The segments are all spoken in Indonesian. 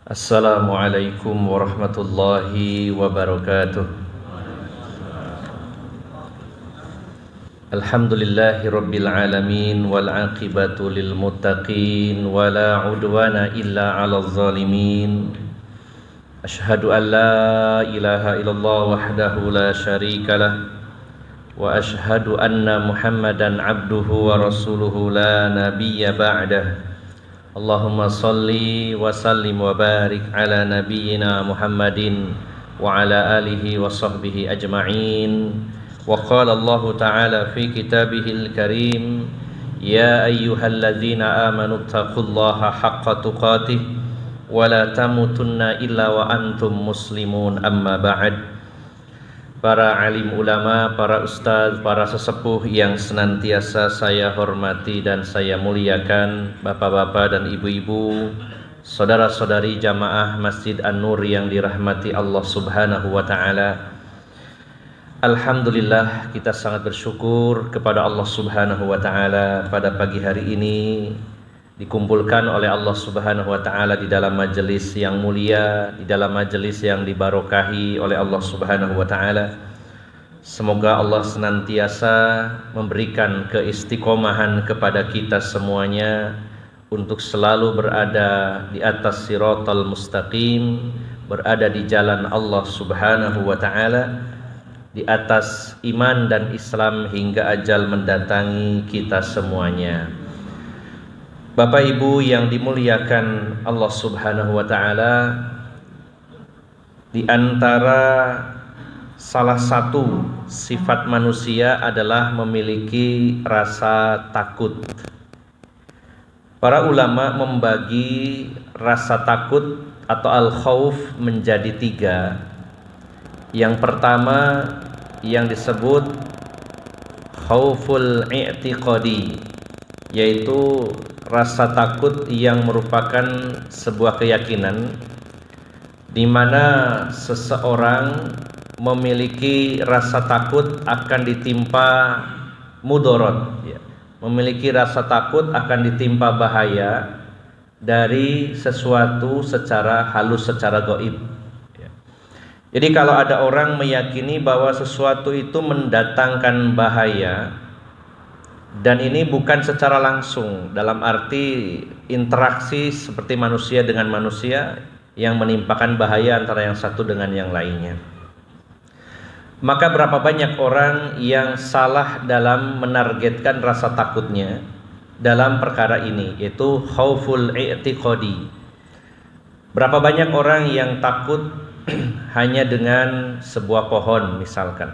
Assalamualaikum warahmatullahi wabarakatuh. Alhamdulillahi rabbil alamin wal aqibatu lil muttaqin wala udwana illa 'alal zalimin. Asyhadu an la ilaha illallah wahdahu la syarikalah wa asyhadu anna Muhammadan abduhu wa rasuluhu la nabiyya ba'dah. Allahumma salli wa sallim wa barik ala nabiyyina Muhammadin wa ala alihi wa sahbihi ajma'in. Wa qala Allah ta'ala fi kitabihil karim, ya ayyuhalladzina amanu taqullaha haqqa tuqatih wa la tamutunna illa wa antum muslimun, amma ba'd. Para alim ulama, para ustaz, para sesepuh yang senantiasa saya hormati dan saya muliakan, bapak-bapak dan ibu-ibu, saudara-saudari jamaah Masjid An-Nur yang dirahmati Allah Subhanahu wa taala. Alhamdulillah, kita sangat bersyukur kepada Allah Subhanahu wa taala pada pagi hari ini dikumpulkan oleh Allah Subhanahu wa taala di dalam majelis yang mulia, di dalam majelis yang dibarokahi oleh Allah Subhanahu wa taala. Semoga Allah senantiasa memberikan keistiqomahan kepada kita semuanya untuk selalu berada di atas siratal mustaqim, berada di jalan Allah Subhanahu wa taala, di atas iman dan Islam hingga ajal mendatangi kita semuanya. Bapak Ibu yang dimuliakan Allah Subhanahu wa taala, di antara salah satu sifat manusia adalah memiliki rasa takut. Para ulama membagi rasa takut atau al-khauf menjadi 3. Yang pertama yang disebut khauful i'tiqadi, yaitu rasa takut yang merupakan sebuah keyakinan di mana seseorang memiliki rasa takut akan ditimpa mudarat, memiliki rasa takut akan ditimpa bahaya dari sesuatu secara halus, secara gaib. Jadi kalau ada orang meyakini bahwa sesuatu itu mendatangkan bahaya, dan ini bukan secara langsung, dalam arti interaksi seperti manusia dengan manusia yang menimpakan bahaya antara yang satu dengan yang lainnya, maka berapa banyak orang yang salah dalam menargetkan rasa takutnya dalam perkara ini, yaitu khauful i'tiqadi. Berapa banyak orang yang takut hanya dengan sebuah pohon misalkan.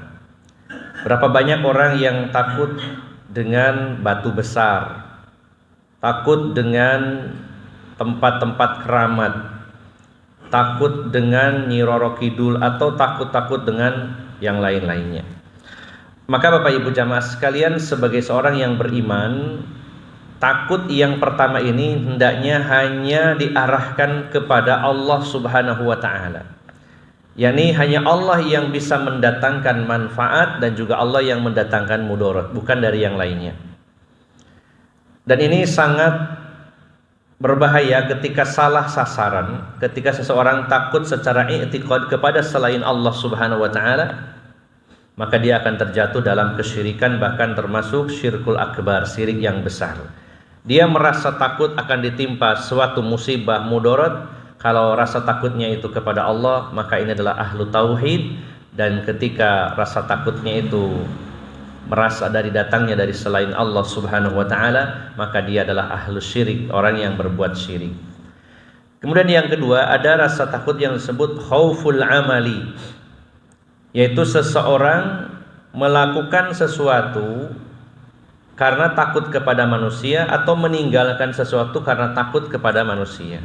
Berapa banyak orang yang takut dengan batu besar, takut dengan tempat-tempat keramat, takut dengan Nyi Roro Kidul, atau takut-takut dengan yang lain-lainnya. Maka Bapak Ibu jamaah sekalian, sebagai seorang yang beriman, takut yang pertama ini hendaknya hanya diarahkan kepada Allah Subhanahu wa taala. yakni hanya Allah yang bisa mendatangkan manfaat dan juga Allah yang mendatangkan mudarat, bukan dari yang lainnya. Dan ini sangat berbahaya ketika salah sasaran, ketika seseorang takut secara i'tiqad kepada selain Allah Subhanahu wa taala, maka dia akan terjatuh dalam kesyirikan, bahkan termasuk syirkul akbar, syirik yang besar. Dia merasa takut akan ditimpa suatu musibah mudarat. Kalau rasa takutnya itu kepada Allah, maka ini adalah ahlu tauhid. Dan ketika rasa takutnya itu merasa datangnya dari selain Allah Subhanahu wa taala, maka dia adalah ahlu syirik, orang yang berbuat syirik. Kemudian yang kedua, ada rasa takut yang disebut khauful amali, yaitu seseorang melakukan sesuatu karena takut kepada manusia, atau meninggalkan sesuatu karena takut kepada manusia.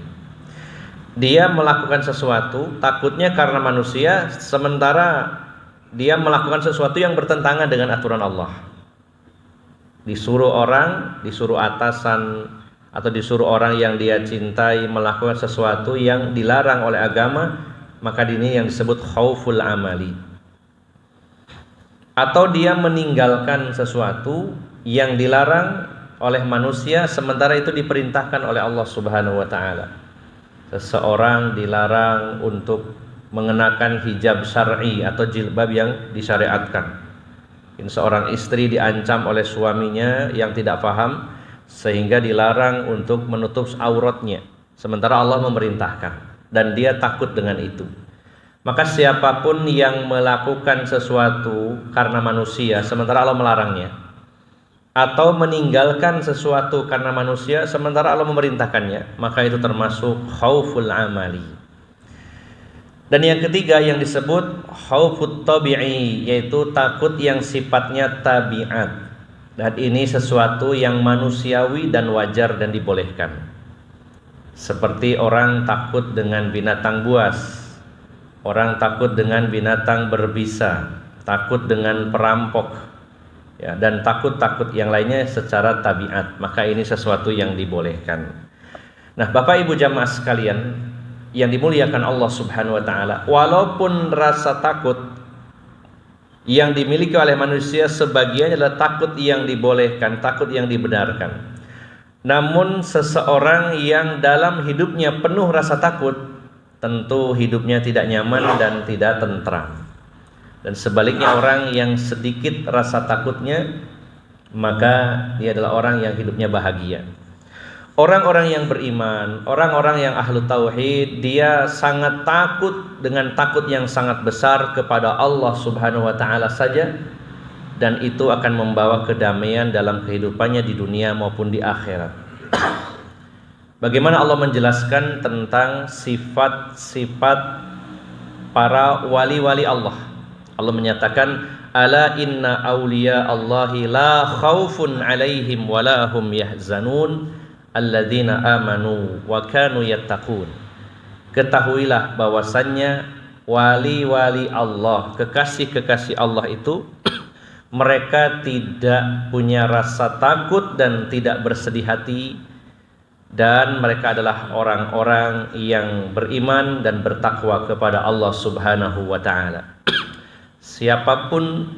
Dia melakukan sesuatu takutnya karena manusia, sementara dia melakukan sesuatu yang bertentangan dengan aturan Allah. Disuruh orang, disuruh atasan atau disuruh orang yang dia cintai melakukan sesuatu yang dilarang oleh agama, maka ini yang disebut khauful amali. Atau dia meninggalkan sesuatu yang dilarang oleh manusia sementara itu diperintahkan oleh Allah Subhanahu wa taala. Seseorang dilarang untuk mengenakan hijab syar'i atau jilbab yang disyariatkan. Seorang istri diancam oleh suaminya yang tidak paham sehingga dilarang untuk menutup auratnya sementara Allah memerintahkan dan dia takut dengan itu. Maka siapapun yang melakukan sesuatu karena manusia sementara Allah melarangnya, atau meninggalkan sesuatu karena manusia sementara Allah memerintahkannya, maka itu termasuk khauful amali. Dan yang ketiga yang disebut khaufut tabi'i, yaitu takut yang sifatnya tabiat. Dan ini sesuatu yang manusiawi dan wajar dan dibolehkan. Seperti orang takut dengan binatang buas, orang takut dengan binatang berbisa, takut dengan perampok, ya, dan takut-takut yang lainnya secara tabiat. Maka ini sesuatu yang dibolehkan. Nah, Bapak Ibu jamaah sekalian yang dimuliakan Allah Subhanahu wa taala, walaupun rasa takut yang dimiliki oleh manusia sebagian adalah takut yang dibolehkan, takut yang dibenarkan. Namun seseorang yang dalam hidupnya penuh rasa takut, tentu hidupnya tidak nyaman dan tidak tentram. Dan sebaliknya orang yang sedikit rasa takutnya, maka dia adalah orang yang hidupnya bahagia. Orang-orang yang beriman, orang-orang yang ahlu tauhid, dia sangat takut dengan takut yang sangat besar kepada Allah Subhanahu wa taala saja, dan itu akan membawa kedamaian dalam kehidupannya di dunia maupun di akhirat. Bagaimana Allah menjelaskan tentang sifat-sifat para wali-wali Allah. Allah menyatakan, ala inna awliya Allahi la khaufun alaihim wa la hum yahzanun alladzina amanu wa kanu yattaqun. Ketahuilah bahwasannya wali-wali Allah, kekasih-kekasih Allah itu mereka tidak punya rasa takut dan tidak bersedih hati, dan mereka adalah orang-orang yang beriman dan bertakwa kepada Allah Subhanahu wa taala. Siapapun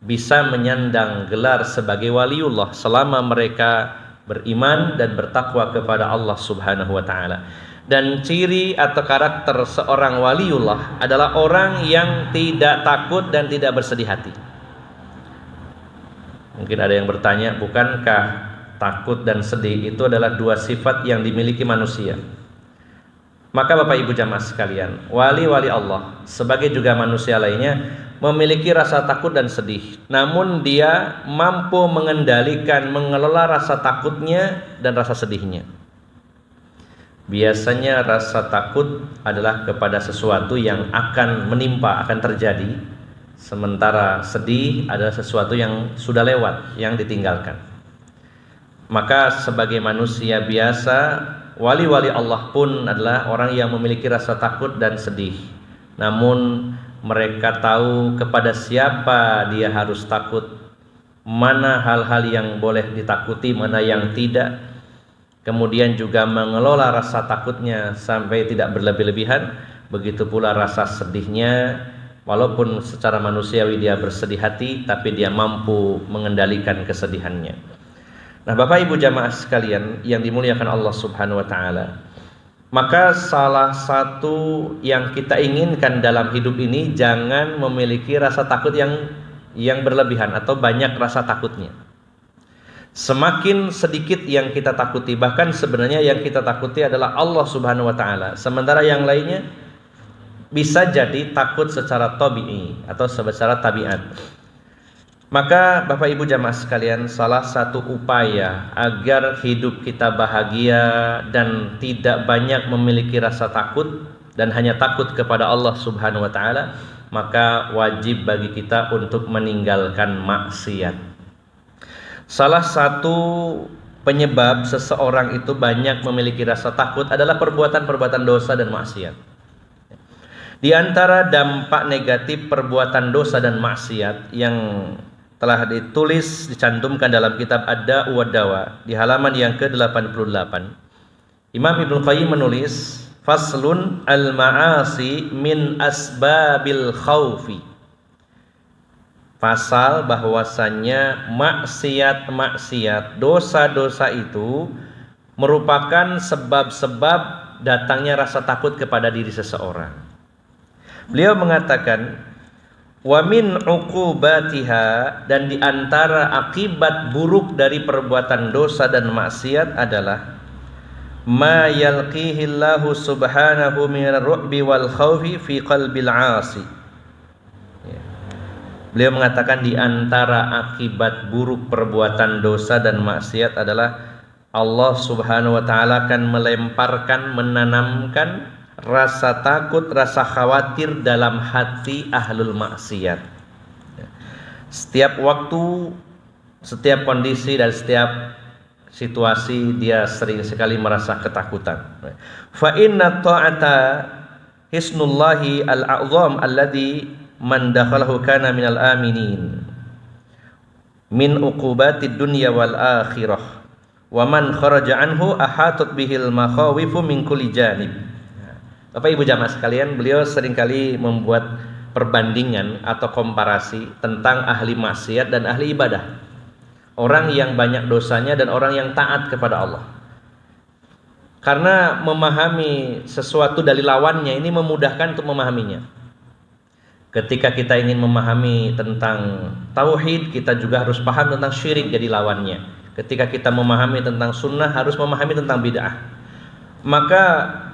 bisa menyandang gelar sebagai waliullah selama mereka beriman dan bertakwa kepada Allah Subhanahu wa taala. Dan ciri atau karakter seorang waliullah adalah orang yang tidak takut dan tidak bersedih hati. Mungkin ada yang bertanya, bukankah takut dan sedih itu adalah dua sifat yang dimiliki manusia? Maka Bapak Ibu jamaah sekalian, wali-wali Allah sebagai juga manusia lainnya memiliki rasa takut dan sedih, namun dia mampu mengendalikan, mengelola rasa takutnya dan rasa sedihnya. Biasanya rasa takut adalah kepada sesuatu yang akan menimpa, akan terjadi, sementara sedih adalah sesuatu yang sudah lewat, yang ditinggalkan. Maka sebagai manusia biasa, wali-wali Allah pun adalah orang yang memiliki rasa takut dan sedih, namun mereka tahu kepada siapa dia harus takut, mana hal-hal yang boleh ditakuti, mana yang tidak. Kemudian juga mengelola rasa takutnya sampai tidak berlebih-lebihan. Begitu pula rasa sedihnya, walaupun secara manusiawi dia bersedih hati, tapi dia mampu mengendalikan kesedihannya. Nah, Bapak Ibu jamaah sekalian yang dimuliakan Allah Subhanahu wa taala, maka salah satu yang kita inginkan dalam hidup ini, jangan memiliki rasa takut yang berlebihan atau banyak rasa takutnya. Semakin sedikit yang kita takuti, bahkan sebenarnya yang kita takuti adalah Allah Subhanahu wa taala, sementara yang lainnya bisa jadi takut secara tabi'i atau secara tabiat. Maka Bapak Ibu jamaah sekalian, salah satu upaya agar hidup kita bahagia dan tidak banyak memiliki rasa takut dan hanya takut kepada Allah Subhanahu wa taala, maka wajib bagi kita untuk meninggalkan maksiat. Salah satu penyebab seseorang itu banyak memiliki rasa takut adalah perbuatan-perbuatan dosa dan maksiat. Di antara dampak negatif perbuatan dosa dan maksiat yang telah ditulis, dicantumkan dalam kitab Ad-Da'u wad-Dawa di halaman yang ke-88. Imam Ibnu Qayyim menulis, faslun al-ma'asi min asbabil khaufi. Pasal bahwasannya maksiat-maksiat, dosa-dosa itu merupakan sebab-sebab datangnya rasa takut kepada diri seseorang. Beliau mengatakan, wa min uqubatiha, dan di antara akibat buruk dari perbuatan dosa dan maksiat adalah ma yalqihillahu subhanahu minar ru'bi wal khawfi fi qalbil 'asi. Beliau mengatakan di antara akibat buruk perbuatan dosa dan maksiat adalah Allah Subhanahu wa taala akan melemparkan, menanamkan rasa takut, rasa khawatir dalam hati ahlul maksiat. Setiap waktu, setiap kondisi dan setiap situasi dia sering sekali merasa ketakutan. Fa inna ta'ata hisnullahi al-a'zam alladhi man dakhalahu kana minal aminin min uqubatid dunya wal akhirah wa man kharaja anhu ahatat bihil makhawifu min kulli janib. Bapak Ibu jamaah sekalian, beliau seringkali membuat perbandingan atau komparasi tentang ahli maksiat dan ahli ibadah. Orang yang banyak dosanya dan orang yang taat kepada Allah. Karena memahami sesuatu dari lawannya ini memudahkan untuk memahaminya. Ketika kita ingin memahami tentang tauhid, kita juga harus paham tentang syirik jadi lawannya. Ketika kita memahami tentang sunnah, harus memahami tentang bid'ah. Maka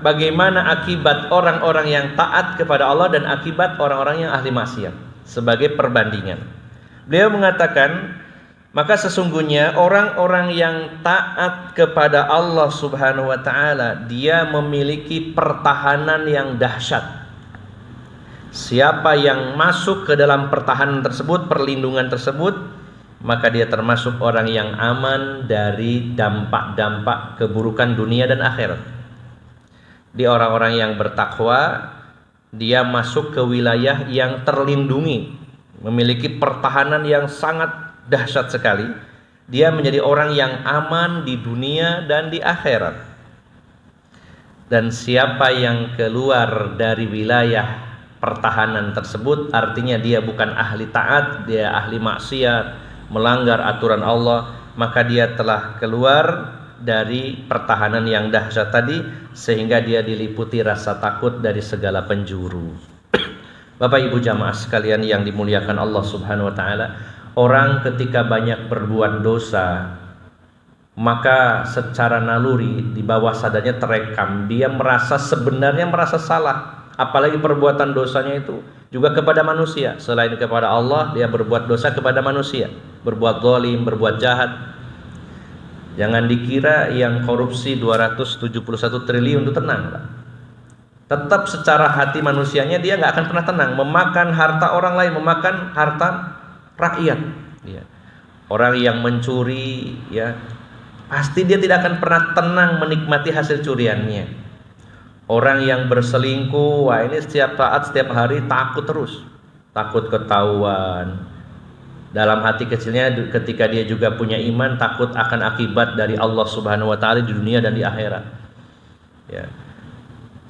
bagaimana akibat orang-orang yang taat kepada Allah dan akibat orang-orang yang ahli maksiat sebagai perbandingan. Beliau mengatakan, maka sesungguhnya orang-orang yang taat kepada Allah Subhanahu wa taala, dia memiliki pertahanan yang dahsyat. Siapa yang masuk ke dalam pertahanan tersebut, perlindungan tersebut, maka dia termasuk orang yang aman dari dampak-dampak keburukan dunia dan akhirat. Di orang-orang yang bertakwa, dia masuk ke wilayah yang terlindungi, memiliki pertahanan yang sangat dahsyat sekali. Dia menjadi orang yang aman di dunia dan di akhirat. Dan siapa yang keluar dari wilayah pertahanan tersebut, artinya dia bukan ahli taat, dia ahli maksiat, melanggar aturan Allah, maka dia telah keluar dari pertahanan yang dahsyat tadi, sehingga dia diliputi rasa takut dari segala penjuru. Bapak Ibu jamaah sekalian yang dimuliakan Allah Subhanahu wa taala, orang ketika banyak berbuat dosa, maka secara naluri di bawah sadarnya terekam, dia sebenarnya merasa salah. Apalagi perbuatan dosanya itu juga kepada manusia. Selain kepada Allah, dia berbuat dosa kepada manusia, berbuat zalim, berbuat jahat. Jangan dikira yang korupsi 271 triliun itu tenang, Pak. Tetap secara hati manusianya dia nggak akan pernah tenang, memakan harta orang lain, memakan harta rakyat. Ya. Orang yang mencuri, ya, pasti dia tidak akan pernah tenang menikmati hasil curiannya. Orang yang berselingkuh, wah ini setiap saat, setiap hari takut terus, takut ketahuan. Dalam hati kecilnya ketika dia juga punya iman, takut akan akibat dari Allah Subhanahu wa taala di dunia dan di akhirat. Ya.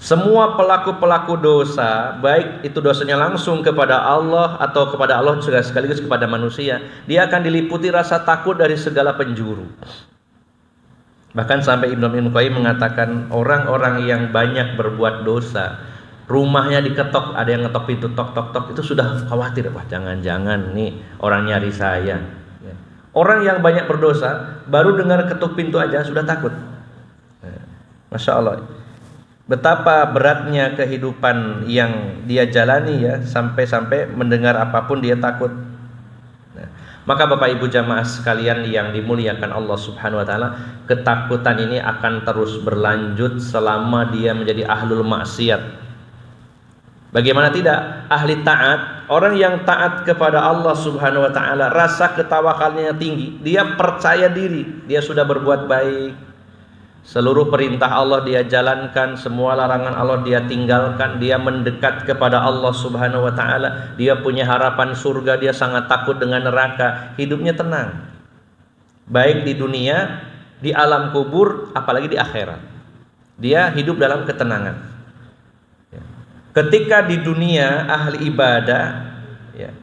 Semua pelaku-pelaku dosa, baik itu dosanya langsung kepada Allah atau kepada Allah juga sekaligus kepada manusia, dia akan diliputi rasa takut dari segala penjuru. Bahkan sampai Ibnu Qayyim mengatakan, orang-orang yang banyak berbuat dosa, rumahnya diketok, ada yang ngetok pintu, tok tok tok, itu sudah khawatir, wah jangan-jangan nih orang nyari saya. Ya. Orang yang banyak berdosa baru dengar ketuk pintu aja sudah takut. Masya Allah, betapa beratnya kehidupan yang dia jalani ya, sampai-sampai mendengar apapun dia takut. Maka Bapak Ibu jamaah sekalian yang dimuliakan Allah Subhanahu wa taala, ketakutan ini akan terus berlanjut selama dia menjadi ahlul maksiat. Bagaimana tidak? Ahli taat, orang yang taat kepada Allah Subhanahu wa taala, rasa ketawakalnya tinggi, dia percaya diri, dia sudah berbuat baik, Seluruh perintah Allah dia jalankan, semua larangan Allah dia tinggalkan, dia mendekat kepada Allah Subhanahu wa taala, dia punya harapan surga, dia sangat takut dengan neraka, hidupnya tenang. Baik di dunia, di alam kubur, apalagi di akhirat. Dia hidup dalam ketenangan. Ketika di dunia ahli ibadah, ya,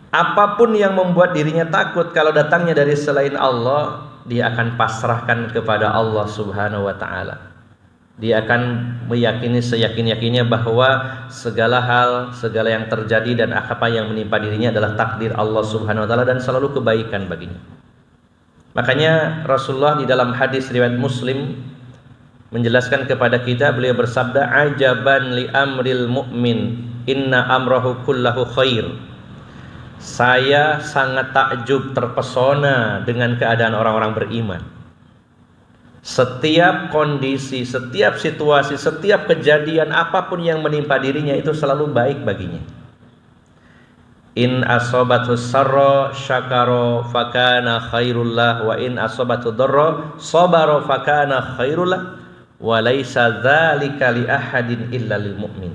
apapun yang membuat dirinya takut kalau datangnya dari selain Allah, dia akan pasrahkan kepada Allah Subhanahu wa taala. Dia akan meyakini seyakin-yakinnya bahwa segala hal, segala yang terjadi dan apa yang menimpa dirinya adalah takdir Allah Subhanahu wa taala dan selalu kebaikan baginya. Makanya Rasulullah di dalam hadis riwayat Muslim menjelaskan kepada kita, beliau bersabda, ajaban li amril mu'min inna amrahu kullahu khair. Saya sangat takjub, terpesona dengan keadaan orang-orang beriman. Setiap kondisi, setiap situasi, setiap kejadian apapun yang menimpa dirinya itu selalu baik baginya. In asobathu sarra syakara fakana khairullah, wa in asobathu dharra sabara fakana khairullah, wa laisa dzalika li ahadin illa lil mu'min.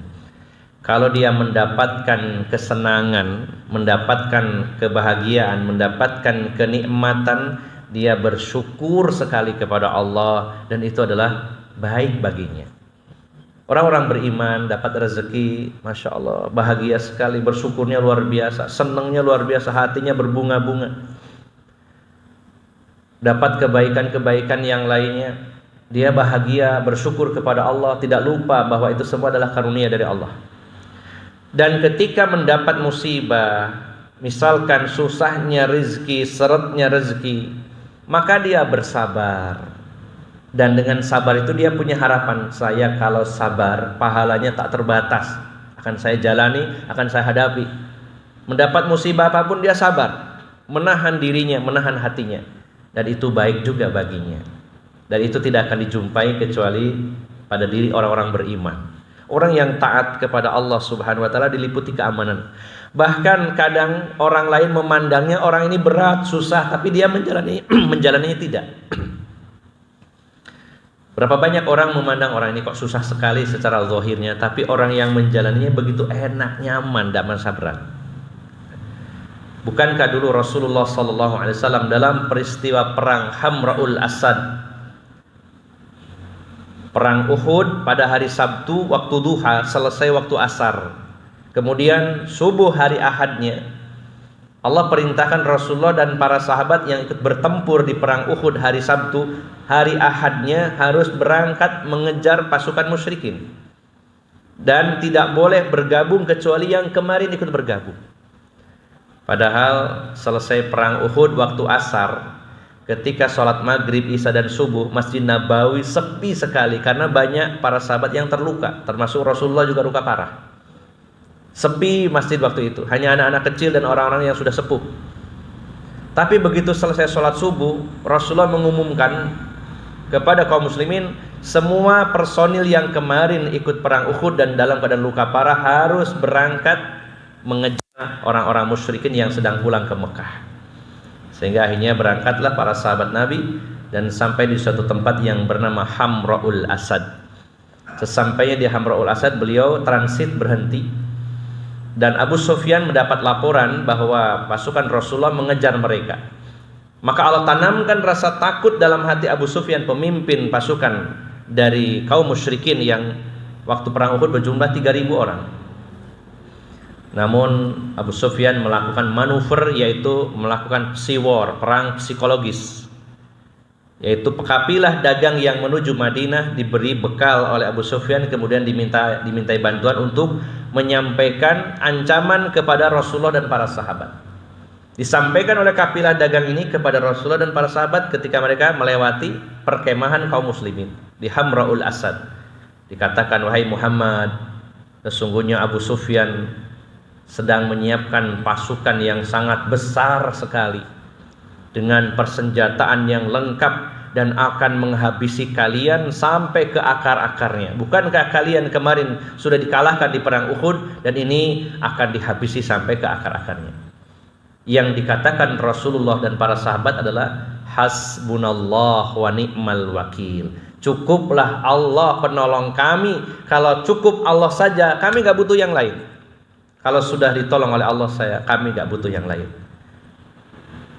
Kalau dia mendapatkan kesenangan, mendapatkan kebahagiaan, mendapatkan kenikmatan, dia bersyukur sekali kepada Allah dan itu adalah baik baginya. Orang-orang beriman dapat rezeki, Masya Allah, bahagia sekali, bersyukurnya luar biasa, senangnya luar biasa, hatinya berbunga-bunga. Dapat kebaikan-kebaikan yang lainnya, dia bahagia, bersyukur kepada Allah, tidak lupa bahwa itu semua adalah karunia dari Allah. Dan ketika mendapat musibah, misalkan susahnya rezeki, seretnya rezeki, maka dia bersabar. Dan dengan sabar itu dia punya harapan, saya kalau sabar pahalanya tak terbatas, akan saya jalani, akan saya hadapi. Mendapat musibah apapun dia sabar, menahan dirinya, menahan hatinya, dan itu baik juga baginya. Dan itu tidak akan dijumpai kecuali pada diri orang-orang beriman. Orang yang taat kepada Allah Subhanahu wa taala diliputi keamanan. Bahkan kadang orang lain memandangnya orang ini berat, susah, tapi dia menjalaninya tidak. Berapa banyak orang memandang orang ini kok susah sekali secara zahirnya, tapi orang yang menjalaninya begitu enak, nyaman, tidak merasa berat. Bukankah dulu Rasulullah SAW dalam peristiwa perang Hamra'ul Asad, perang Uhud pada hari Sabtu waktu duha, selesai waktu asar, kemudian subuh hari Ahadnya, Allah perintahkan Rasulullah dan para sahabat yang ikut bertempur di perang Uhud hari Sabtu, hari Ahadnya harus berangkat mengejar pasukan musyrikin dan tidak boleh bergabung kecuali yang kemarin ikut bergabung. Padahal selesai perang Uhud waktu asar, ketika sholat maghrib, isya dan subuh, Masjid Nabawi sepi sekali karena banyak para sahabat yang terluka, termasuk Rasulullah juga luka parah. Sepi masjid waktu itu, hanya anak-anak kecil dan orang-orang yang sudah sepuh. Tapi begitu selesai sholat subuh, Rasulullah mengumumkan kepada kaum muslimin, semua personil yang kemarin ikut perang Uhud dan dalam keadaan luka parah harus berangkat mengejar orang-orang musyrikin yang sedang pulang ke Mekah. Sehingga akhirnya berangkatlah para sahabat Nabi dan sampai di suatu tempat yang bernama Hamra'ul Asad. Sesampainya di Hamra'ul Asad, beliau transit berhenti dan Abu Sufyan mendapat laporan bahwa pasukan Rasulullah mengejar mereka. Maka Allah tanamkan rasa takut dalam hati Abu Sufyan, pemimpin pasukan dari kaum musyrikin yang waktu perang Uhud berjumlah 3.000 orang. Namun Abu Sufyan melakukan manuver, yaitu melakukan psi war, perang psikologis, yaitu kafilah dagang yang menuju Madinah diberi bekal oleh Abu Sufyan, kemudian dimintai bantuan untuk menyampaikan ancaman kepada Rasulullah dan para sahabat. Disampaikan oleh kafilah dagang ini kepada Rasulullah dan para sahabat ketika mereka melewati perkemahan kaum muslimin di Hamra'ul Asad. Dikatakan, wahai Muhammad, sesungguhnya Abu Sufyan sedang menyiapkan pasukan yang sangat besar sekali dengan persenjataan yang lengkap dan akan menghabisi kalian sampai ke akar-akarnya. Bukankah kalian kemarin sudah dikalahkan di perang Uhud dan ini akan dihabisi sampai ke akar-akarnya? Yang dikatakan Rasulullah dan para sahabat adalah hasbunallah wa ni'mal wakil. Cukuplah Allah penolong kami. Kalau cukup Allah saja, kami gak butuh yang lain. Kalau sudah ditolong oleh Allah kami gak butuh yang lain.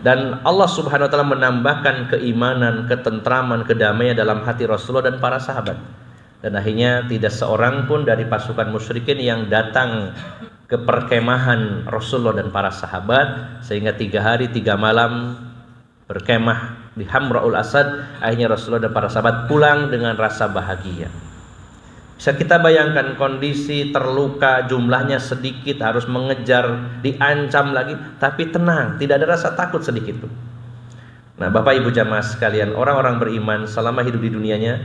Dan Allah Subhanahu wa taala menambahkan keimanan, ketentraman, kedamaian dalam hati Rasulullah dan para sahabat. Dan akhirnya tidak seorang pun dari pasukan musyrikin yang datang ke perkemahan Rasulullah dan para sahabat, sehingga 3 hari 3 malam berkemah di Hamraul Asad. Akhirnya Rasulullah dan para sahabat pulang dengan rasa bahagia. Bisa kita bayangkan kondisi terluka, jumlahnya sedikit, harus mengejar, diancam lagi, tapi tenang, tidak ada rasa takut sedikit pun. Nah, Bapak Ibu jamaah sekalian, orang-orang beriman selama hidup di dunianya,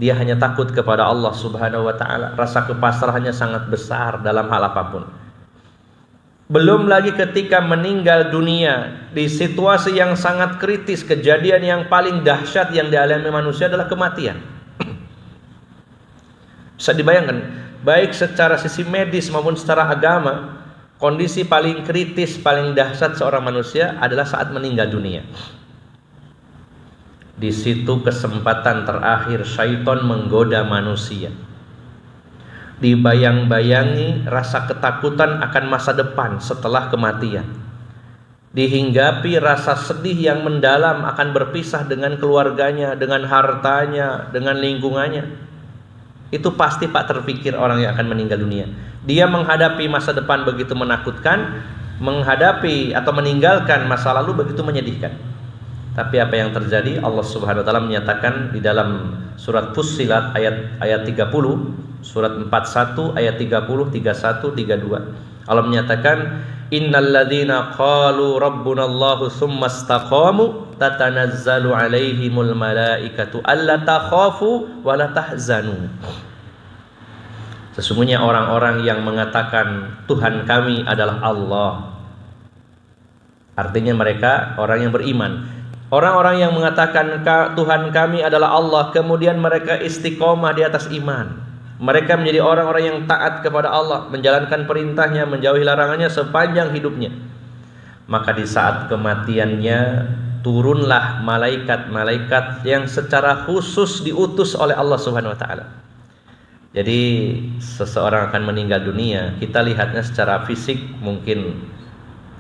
dia hanya takut kepada Allah Subhanahu wa taala. Rasa kepasrahannya sangat besar dalam hal apapun. Belum lagi ketika meninggal dunia di situasi yang sangat kritis, kejadian yang paling dahsyat yang dialami manusia adalah kematian. Bisa dibayangkan, baik secara sisi medis maupun secara agama, kondisi paling kritis, paling dahsyat seorang manusia adalah saat meninggal dunia. Di situ kesempatan terakhir syaitan menggoda manusia. Dibayang-bayangi rasa ketakutan akan masa depan setelah kematian. Dihinggapi rasa sedih yang mendalam akan berpisah dengan keluarganya, dengan hartanya, dengan lingkungannya. Itu pasti Pak terpikir orang yang akan meninggal dunia. Dia menghadapi masa depan begitu menakutkan, menghadapi atau meninggalkan masa lalu begitu menyedihkan. Tapi apa yang terjadi? Allah Subhanahu wa taala menyatakan di dalam surat Fussilat ayat 30, surat 41 ayat 30, 31, 32. Allah menyatakan, innalladzina qalu rabbunallahu tsumma istaqamu tatanazzalu alaihimul malaikatu alla takhafu wa la tahzanu. Sesungguhnya orang-orang yang mengatakan Tuhan kami adalah Allah, artinya mereka orang yang beriman. Orang-orang yang mengatakan Tuhan kami adalah Allah, kemudian mereka istiqomah di atas iman. Mereka menjadi orang-orang yang taat kepada Allah, menjalankan perintahnya, menjauhi larangannya sepanjang hidupnya. Maka di saat kematiannya turunlah malaikat-malaikat yang secara khusus diutus oleh Allah Subhanahu wa taala. Jadi seseorang akan meninggal dunia, kita lihatnya secara fisik mungkin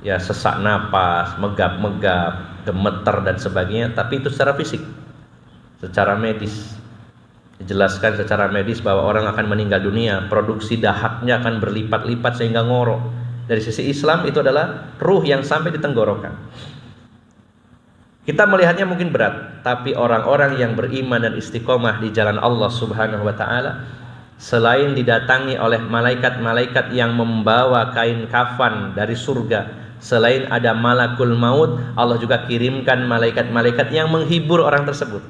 ya sesak napas, megap-megap, gemeter dan sebagainya, tapi itu secara fisik. Secara medis dijelaskan secara medis bahwa orang akan meninggal dunia, produksi dahaknya akan berlipat-lipat sehingga ngorok. Dari sisi Islam itu adalah ruh yang sampai di tenggorokan. Kita melihatnya mungkin berat, tapi orang-orang yang beriman dan istiqomah di jalan Allah Subhanahu wa taala, selain didatangi oleh malaikat-malaikat yang membawa kain kafan dari surga, selain ada malakul maut, Allah juga kirimkan malaikat-malaikat yang menghibur orang tersebut.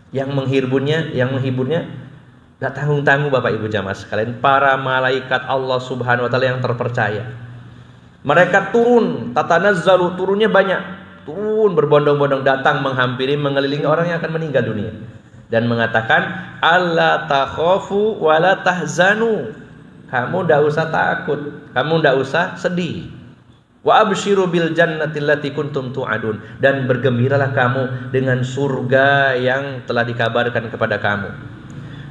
Yang menghiburnya gak tanggung-tanggung Bapak Ibu jamaah sekalian, para malaikat Allah Subhanahu wa taala yang terpercaya. Mereka turun, tatanazzalu, turunnya banyak, turun berbondong-bondong datang menghampiri, mengelilingi orang yang akan meninggal dunia dan mengatakan alla takhafu wa la tahzanu. Kamu tidak usah takut, kamu tidak usah sedih. Wa absyiru bil jannati allati kuntum tu'adun, dan bergembiralah kamu dengan surga yang telah dikabarkan kepada kamu.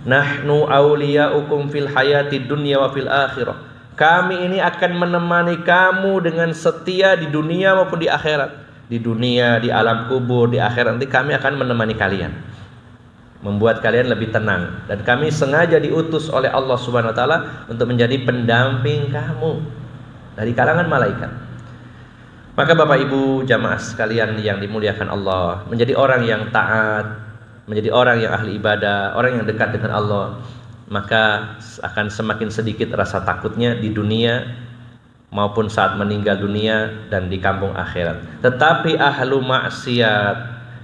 Nahnu awliyaukum fil hayati dunya wa fil akhirah. Kami ini akan menemani kamu dengan setia di dunia maupun di akhirat. Di dunia, di alam kubur, di akhirat nanti kami akan menemani kalian, membuat kalian lebih tenang. Dan kami sengaja diutus oleh Allah Subhanahu wa taala untuk menjadi pendamping kamu dari kalangan malaikat. Maka Bapak Ibu jamaah sekalian yang dimuliakan Allah, menjadi orang yang taat, menjadi orang yang ahli ibadah, orang yang dekat dengan Allah, maka akan semakin sedikit rasa takutnya di dunia maupun saat meninggal dunia dan di kampung akhirat. Tetapi ahlu maksiat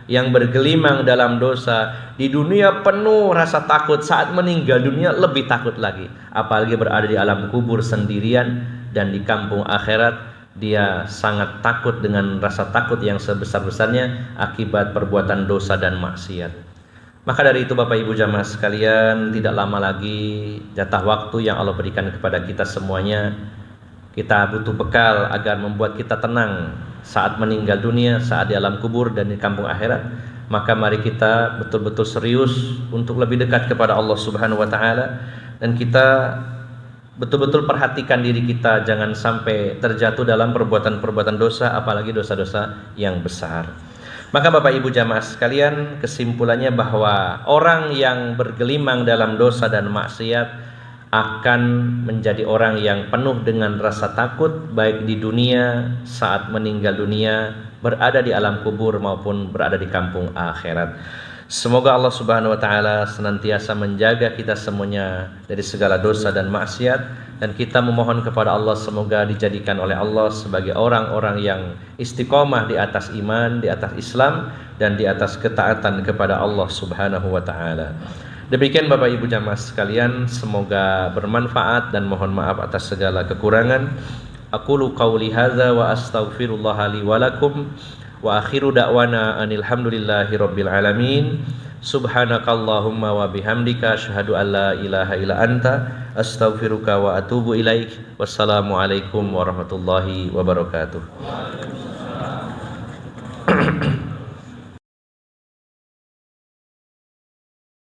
yang bergelimang dalam dosa, di dunia penuh rasa takut, saat meninggal dunia lebih takut lagi. Apalagi berada di alam kubur sendirian, dan di kampung akhirat dia sangat takut dengan rasa takut yang sebesar-besarnya akibat perbuatan dosa dan maksiat. Maka dari itu Bapak Ibu jamaah sekalian, tidak lama lagi jatah waktu yang Allah berikan kepada kita semuanya. Kita butuh bekal agar membuat kita tenang saat meninggal dunia, saat di alam kubur dan di kampung akhirat. maka mari kita betul-betul serius untuk lebih dekat kepada Allah Subhanahu wa taala, dan kita betul-betul perhatikan diri kita jangan sampai terjatuh dalam perbuatan-perbuatan dosa, apalagi dosa-dosa yang besar. Maka Bapak Ibu jamaah sekalian, kesimpulannya bahwa orang yang bergelimang dalam dosa dan maksiat akan menjadi orang yang penuh dengan rasa takut, baik di dunia, saat meninggal dunia, berada di alam kubur maupun berada di kampung akhirat. Semoga Allah Subhanahu wa taala senantiasa menjaga kita semuanya dari segala dosa dan maksiat, dan kita memohon kepada Allah semoga dijadikan oleh Allah sebagai orang-orang yang istiqomah di atas iman, di atas Islam, dan di atas ketaatan kepada Allah Subhanahu wa taala. Demikian Bapak Ibu jamaah sekalian, semoga bermanfaat dan mohon maaf atas segala kekurangan. Aqulu qawli hadza wa astaghfirullah li wa lakum. Wa akhiru da'wana anilhamdulillahi rabbil alamin. Subhanakallahumma wa bihamdika asyhadu an la ilaha illa anta astaghfiruka wa atubu ilaik. Wassalamualaikum warahmatullahi wabarakatuh.